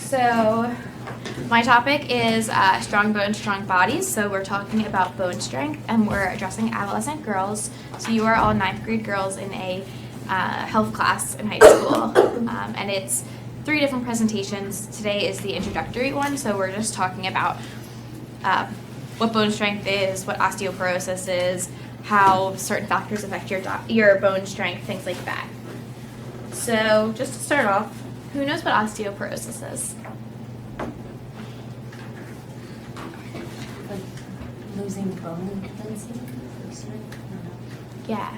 So my topic is strong bones, strong bodies. So we're talking about bone strength, and we're addressing adolescent girls. So you are all 9th grade girls in a health class in high school, and it's 3 different presentations. Today is the introductory one, so we're just talking about what bone strength is, what osteoporosis is, how certain factors affect your bone strength, things like that. So just to start off, who knows what osteoporosis is? Like losing bone density? Yeah.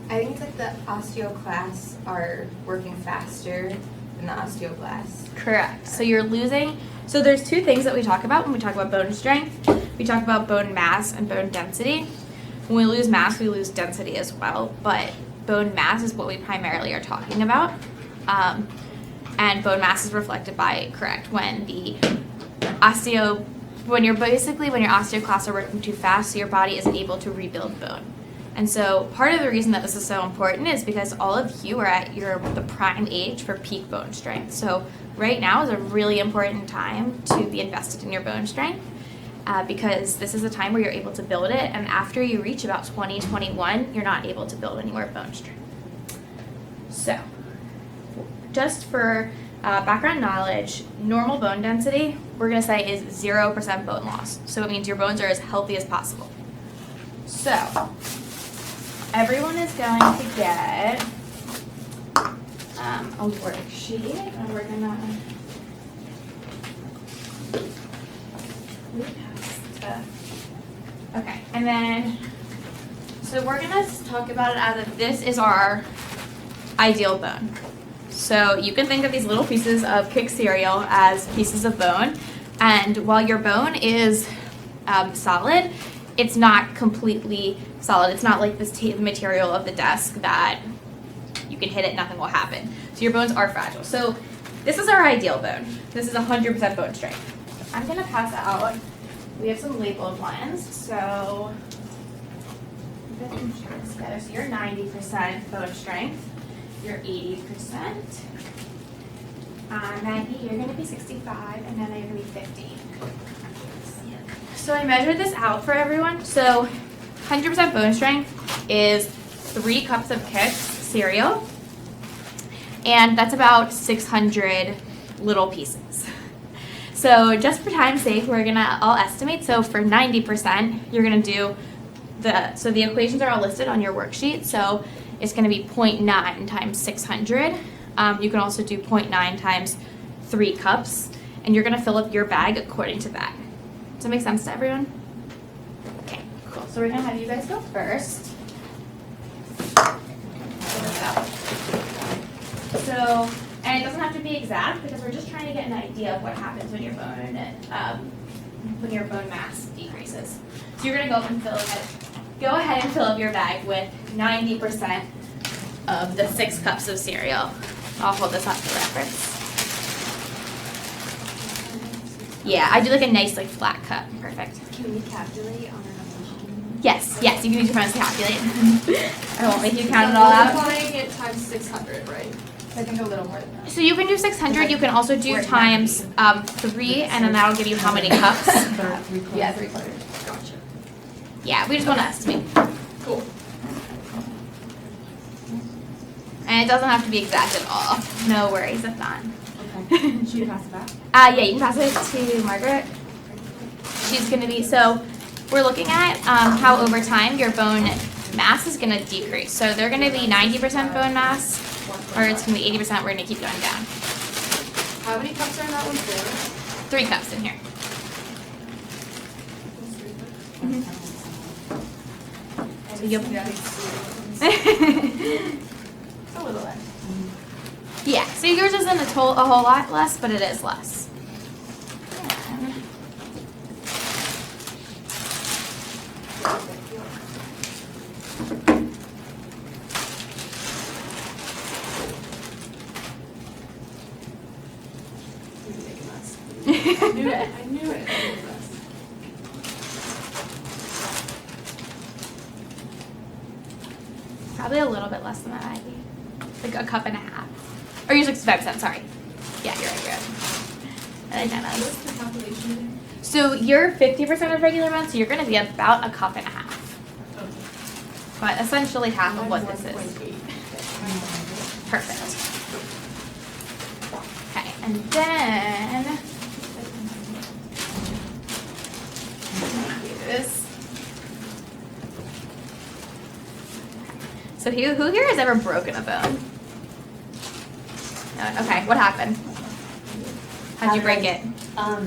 I think it's like the osteoclasts are working faster than the osteoblasts. Correct. So you're losing, so there's 2 things that we talk about when we talk about bone strength. We talk about bone mass and bone density. When we lose mass, we lose density as well, but bone mass is what we primarily are talking about. And bone mass is reflected by, when your osteoclasts are working too fast, so your body isn't able to rebuild bone. And so part of the reason that this is so important is because all of you are at the prime age for peak bone strength. So right now is a really important time to be invested in your bone strength because this is a time where you're able to build it. And after you reach about 20, 21, you're not able to build any more bone strength. So just for background knowledge, normal bone density, we're going to say is 0% bone loss. So it means your bones are as healthy as possible. So everyone is going to get a worksheet, and we're going to okay, and then so we're going to talk about it as if this is our ideal bone. So you can think of these little pieces of Kix cereal as pieces of bone, and while your bone is solid, it's not completely solid. It's not like this material of the desk that you can hit it, nothing will happen. So your bones are fragile. So this is our ideal bone. This is 100% bone strength. I'm gonna pass out. We have some labeled ones. So get them together. So you're 90% bone strength. You're 80%. Maggie, you're gonna be 65, and then you're gonna be 50. So I measured this out for everyone. So 100% bone strength is 3 cups of Kix cereal, and that's about 600 little pieces. So just for time's sake, we're gonna all estimate. So for 90%, you're gonna do so the equations are all listed on your worksheet. So it's gonna be 0.9 times 600. You can also do 0.9 times 3 cups, and you're gonna fill up your bag according to that. Does that make sense to everyone? Okay, cool. So we're gonna have you guys go first. So, and it doesn't have to be exact because we're just trying to get an idea of what happens when your bone mass decreases. So you're gonna go ahead and fill up your bag with 90% of the 6 cups of cereal. I'll hold this up for reference. Yeah, I do like a nice flat cut. Perfect. Can we calculate on our phone? Yes, you can use your phone to calculate. I won't make you count it all out. Multiplying it times 600, right? I think a little more than that. So you can do 600. You can also do times 3, and then that'll give you how many cups? Yeah, 3/4. Gotcha. Yeah, we just want to estimate. Cool. And it doesn't have to be exact at all. No worries if not. Okay. Should you pass it back? Yeah, you can pass it to Margaret. She's going to be, so we're looking at how over time your bone mass is going to decrease. So they're going to be 90% bone mass, or it's going to be 80%. We're going to keep going down. How many cups are in that one for? 3 cups in here. So you'll A little less. yeah, so yours isn't a whole lot less, but it is less. I knew it. Probably a little bit less than that, Ivy. Like a cup and a half. Or you're 65%, sorry. Yeah, you're right. and then Nana's. What's the calculation So you're 50% of regular amount, so you're going to be about a cup and a half. there? But essentially half of what Mine's this is. 1.8. Perfect. Okay, and then use. So who here has ever broken a bone? No, okay, what happened? How'd you break it? I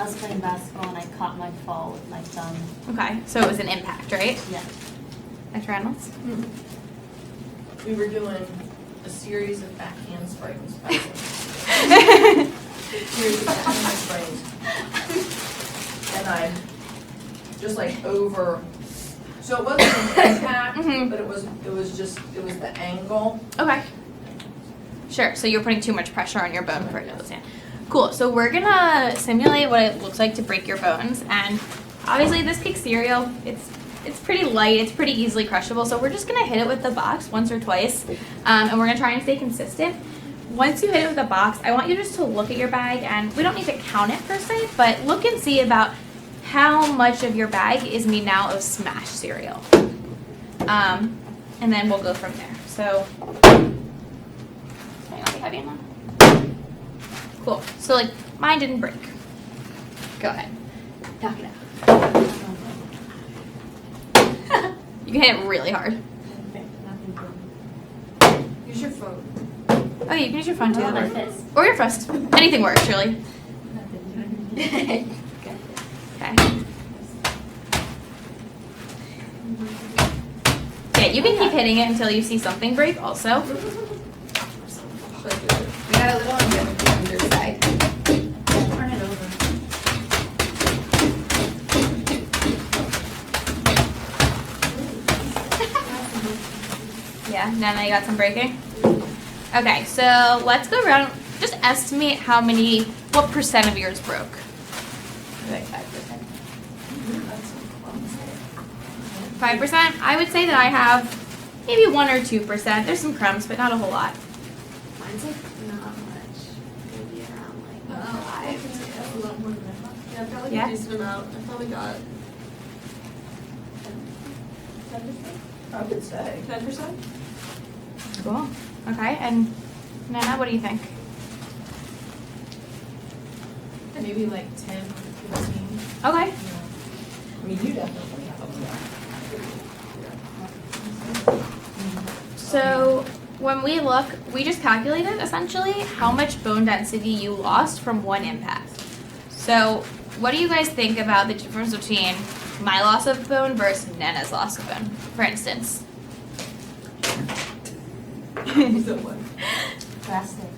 was playing basketball and I caught my fall with my thumb. Okay, so it was an impact, right? Yeah. Dr. Reynolds? We were doing a series of backhand springs. Series of backhand springs. And I just like over, so it wasn't an impact, Mhm. but it was the angle. Okay. Sure, so you're putting too much pressure on your bone for it to stand. Cool, so we're gonna simulate what it looks like to break your bones, and obviously this cake cereal, it's pretty light, it's pretty easily crushable, so we're just gonna hit it with the box once or twice, and we're gonna try and stay consistent. Once you hit it with the box, I want you just to look at your bag, and we don't need to count it per se, but look and see about how much of your bag is made now of smashed cereal. And then we'll go from there. So, might not be heavy enough. Cool. So like mine didn't break. Go ahead. Knock it out. You can hit it really hard. Use your phone. Oh, yeah, you can use your phone too. Oh, my fist. Or your fist. Anything works, really. Okay. Yeah, you can keep hitting it until you see something break also. We got a little on the underside. Turn it over. Yeah, Nana, you got some breaking? Okay, so let's go around, just estimate what percent of yours broke? Like 5%. 5%? I would say that I have maybe 1 or 2%. There's some crumbs, but not a whole lot. Mine's like not much. Maybe around like Oh, 5. That's a lot more than I thought. Yeah, I've got like Yeah? a decent amount. I probably got 10%. I would say 10%. Cool. Okay, and Nana, what do you think? Maybe like 10 or 15. Okay. I mean, you definitely have a lot. So when we look, we just calculated essentially how much bone density you lost from one impact. So what do you guys think about the difference between my loss of bone versus Nana's loss of bone, for instance? So what? Drastic.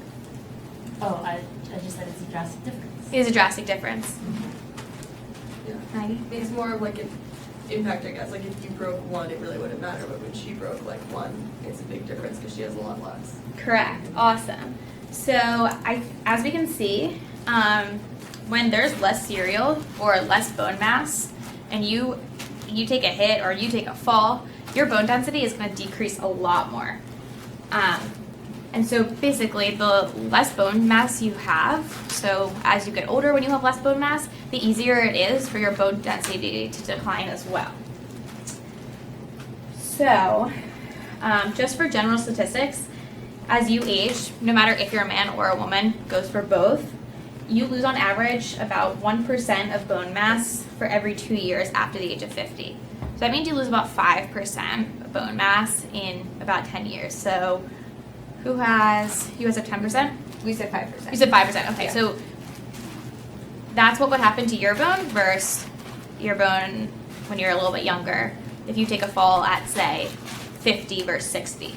Oh, I just said it's a drastic difference. It is a drastic difference. Yeah. Maggie? It's more of like an impact, I guess. Like if you broke one, it really wouldn't matter. But when she broke like one, it's a big difference because she has a lot less. Correct. Awesome. So as we can see, when there's less cereal or less bone mass, and you take a hit or you take a fall, your bone density is going to decrease a lot more. And so basically, the less bone mass you have, so as you get older, when you have less bone mass, the easier it is for your bone density to decline as well. So, just for general statistics, as you age, no matter if you're a man or a woman, goes for both, you lose on average about 1% of bone mass for every 2 years after the age of 50. So that means you lose about 5% of bone mass in about 10 years. So you guys have 10%? We said 5%. You said 5%, okay, Yeah. so that's what would happen to your bone versus your bone when you're a little bit younger if you take a fall at, say, 50 versus 60.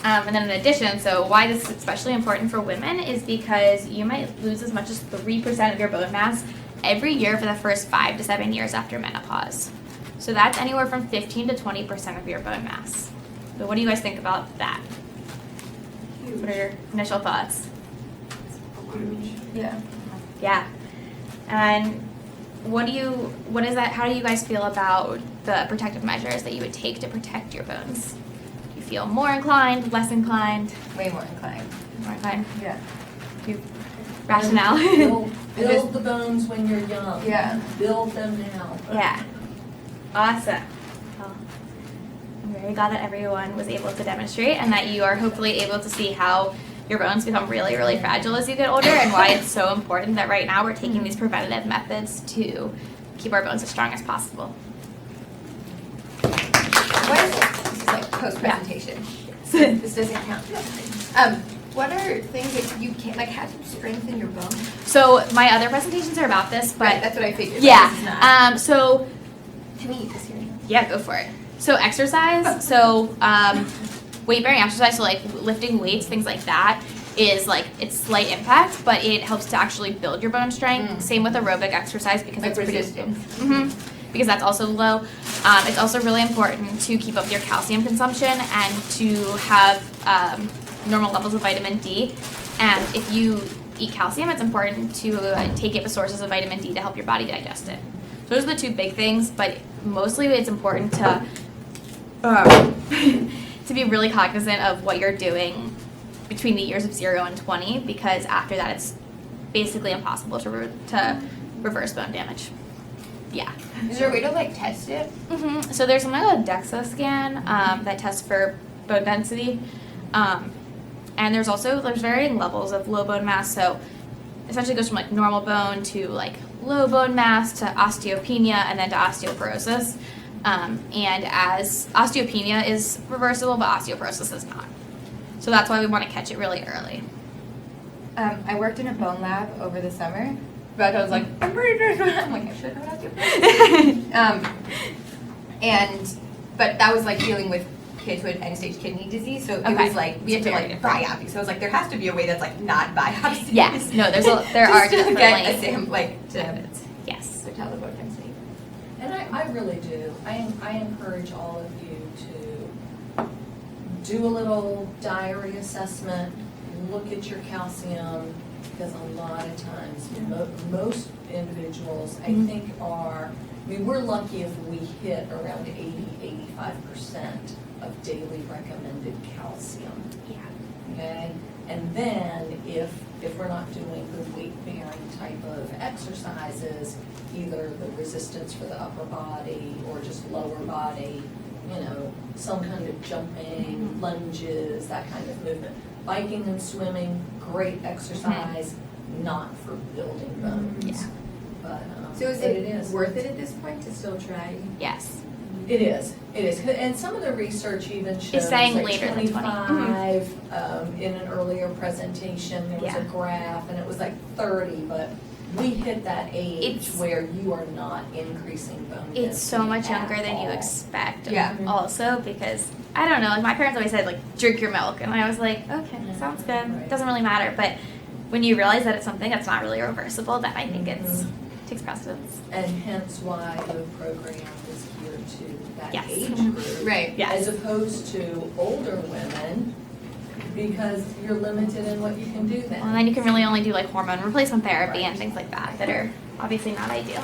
And then in addition, so why this is especially important for women is because you might lose as much as 3% of your bone mass every year for the first 5 to 7 years after menopause. So that's anywhere from 15 to 20% of your bone mass. So what do you guys think about that? What are your initial thoughts? Yeah. Yeah. And how do you guys feel about the protective measures that you would take to protect your bones? Do you feel more inclined, less inclined? Way more inclined. More inclined? Yeah. Do you rationale. Build the bones when you're young. Yeah. Build them now. Yeah. Awesome. Well, I'm very glad that everyone was able to demonstrate and that you are hopefully able to see how your bones become really, really fragile as you get older and why it's so important that right now we're taking these preventative methods to keep our bones as strong as possible. What is this is like post-presentation. This doesn't count. What are things that you can like have to strengthen your bones? So my other presentations are about this, but Right, that's what I figured. but this is not. yeah. So Can we eat this here? yeah, go for it. So exercise. So weight bearing exercise. So like lifting weights, things like that. Is like it's slight impact, but it helps to actually build your bone strength. Same with aerobic exercise because Like it's pretty. resistance. Because that's also low. It's also really important to keep up your calcium consumption and to have normal levels of vitamin D. And if you eat calcium, it's important to take it with sources of vitamin D to help your body digest it. So those are the two big things, but mostly it's important to to be really cognizant of what you're doing between the years of 0 and 20, because after that it's basically impossible to reverse bone damage. Yeah. Is there a way to like test it? So there's something called a DEXA scan that tests for bone density, and there's varying levels of low bone mass. So essentially it goes from like normal bone to like low bone mass to osteopenia and then to osteoporosis. And as osteopenia is reversible, but osteoporosis is not. So that's why we want to catch it really early. I worked in a bone lab over the summer. But I was like, I'm pretty sure. I'm like, I should have osteoporosis. But that was like dealing with kids who had end-stage kidney disease. So it Okay. was like we had to like biopsy. So I was like, there has to be a way that's like not biopsy. Yes. No. There are Just to definitely get a sample, like to methods. Yes. tell the bone density. And I really do. I encourage all of you to do a little diary assessment, look at your calcium, because a lot of times, most individuals, I think we're lucky if we hit around 80-85% of daily recommended calcium. Yeah. Okay? And then if we're not doing the weight-bearing type of exercises, either the resistance for the upper body or just lower body, some kind of jumping, lunges, that kind of movement. Biking and swimming, great exercise, not for building bones. Yeah. But, So is but it worth it at this point to still try? Yes. It is. And some of the research even shows saying like later than 20. 25. In an earlier presentation, there was a Yeah. graph, and it was like 30, but we hit that age It's- where you are not increasing bone density. It's so much younger at than you all. expect. Yeah. Also, because I don't know, like my parents always said, like drink your milk, and I was like, okay, sounds good. Right. Doesn't really matter. But when you realize that it's something that's not really reversible, then I think it takes precedence. And hence why the program is geared to that Yes. age group. Right. Yes. As opposed to older women, because you're limited in what you can do then. Well, and then you can really only do like hormone replacement therapy Right. and things like that that are obviously not ideal.